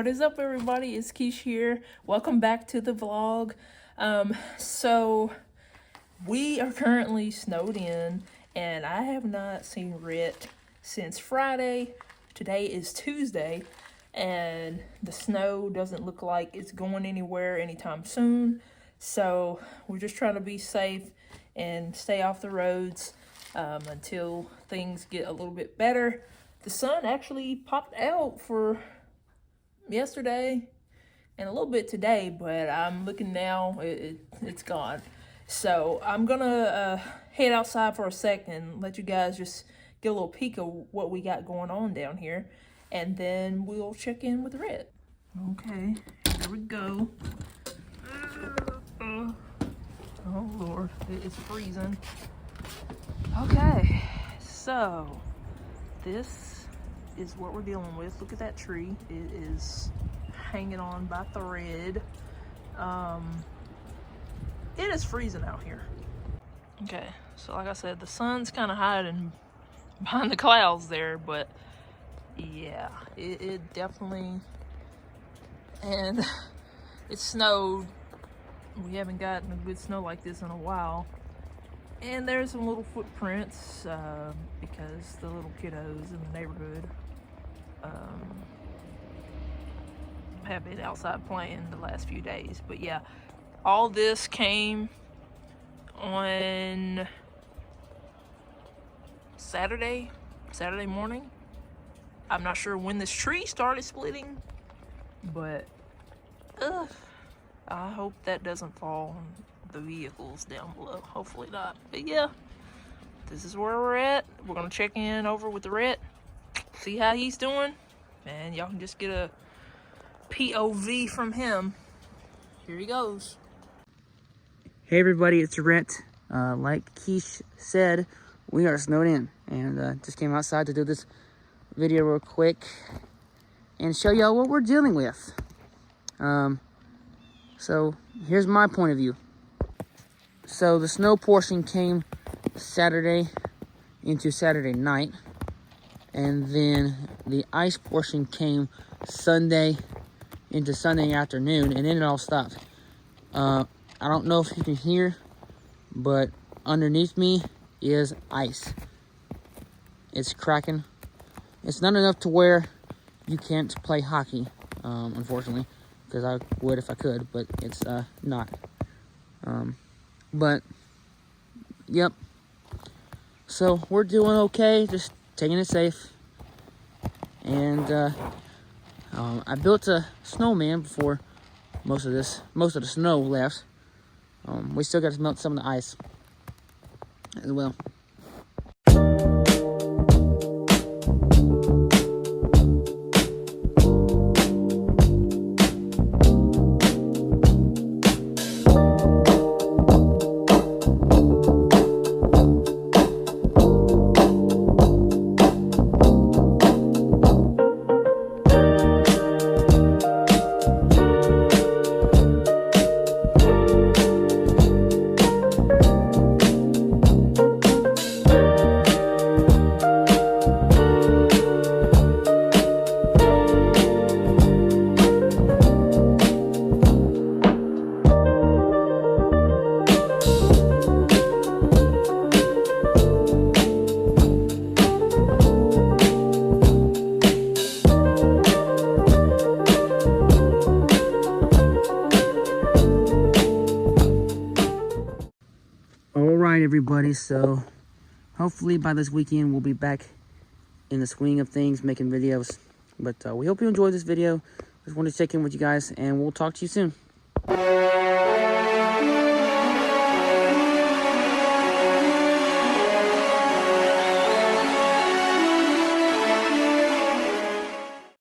What is up, everybody? It's Keish here. Welcome back to the vlog. So we are currently snowed in, and I have not seen Rhett since Friday. Today is Tuesday, and the snow doesn't look like it's going anywhere anytime soon. So we're just trying to be safe and stay off the roads until things get a little bit better. The sun actually popped out for yesterday and a little bit today, but I'm looking now, it's gone. So I'm gonna head outside for a second and let you guys just get a little peek of what we got going on down here, and then we'll check in with Rhett. Okay, here we go. Oh Lord, it's freezing. Okay, so this is what we're dealing with. Look at that tree. It is hanging on by thread. It is freezing out here. Okay, so like I said, the sun's kind of hiding behind the clouds there, but yeah, it definitely, and it snowed. We haven't gotten a good snow like this in a while. And there's some little footprints because the little kiddos in the neighborhood have been outside playing the last few days. But yeah, all this came on Saturday morning. I'm not sure when this tree started splitting, but I hope that doesn't fall on the vehicles down below. Hopefully not. But yeah, this is where we're at. We're gonna check in over with the Rhett, see how he's doing, and y'all can just get a POV from him. Here he goes. Hey everybody, it's Rhett. Like Keish said, we are snowed in, and just came outside to do this video real quick and show y'all what we're dealing with. So here's my point of view. So the snow portion came Saturday into Saturday night, and then the ice portion came Sunday into Sunday afternoon, and then it all stopped. I don't know if you can hear, but underneath me is ice. It's cracking. It's not enough to where you can't play hockey, unfortunately, because I would if I could, but it's not. But yep, so we're doing okay, just taking it safe. And I built a snowman before most of the snow left. We still got to melt some of the ice as well. Alright everybody, so hopefully by this weekend we'll be back in the swing of things, making videos. But we hope you enjoyed this video. Just wanted to check in with you guys, and we'll talk to you soon.